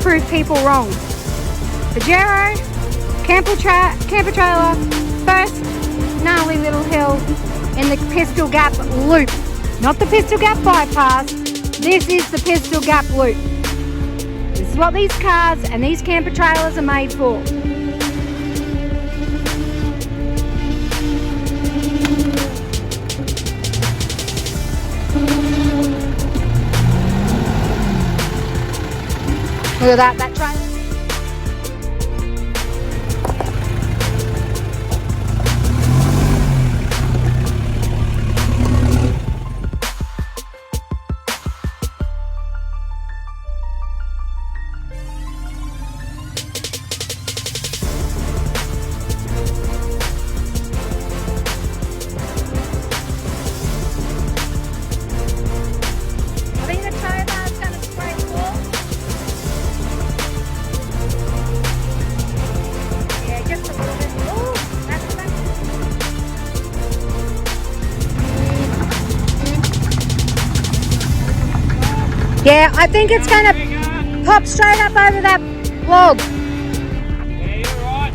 prove people wrong. Pajero, camper trailer, first gnarly little hill in the Pistol Gap loop. Not the Pistol Gap bypass, this is the Pistol Gap loop. This is what these cars and these camper trailers are made for. Look at that trailer. I think the tow bar is going to spray full. Yeah, just a little bit. Ooh, that's that. Yeah, I think it's going to pop straight up over that log. Yeah, you're right.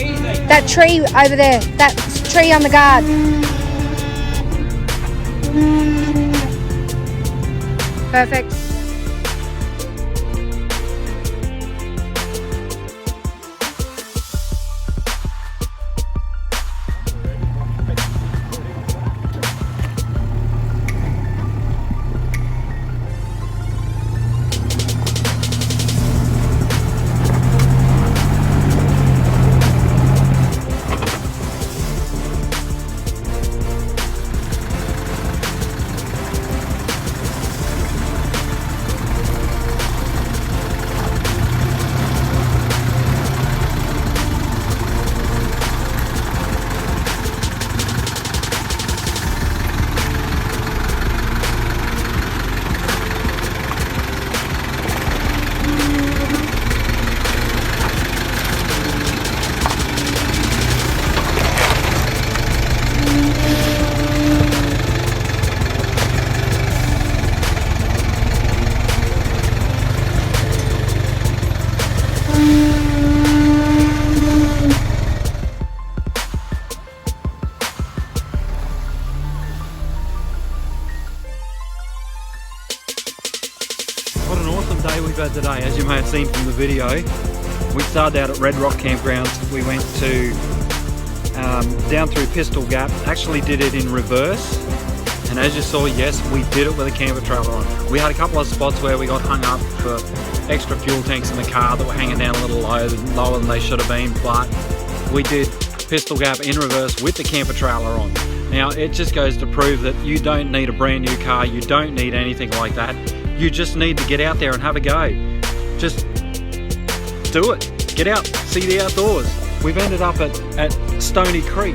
Easy. That tree over there. That tree on the guard. Perfect. What an awesome day we've had today, as you may have seen from the video. We started out at Red Rock Campground. We went to down through Pistol Gap, actually did it in reverse. And as you saw, yes, we did it with a camper trailer on. We had a couple of spots where we got hung up for extra fuel tanks in the car that were hanging down a little lower than they should have been, but we did Pistol Gap in reverse with the camper trailer on. Now, it just goes to prove that you don't need a brand new car, you don't need anything like that. You just need to get out there and have a go. Just do it. Get out, see the outdoors. We've ended up at Stony Creek.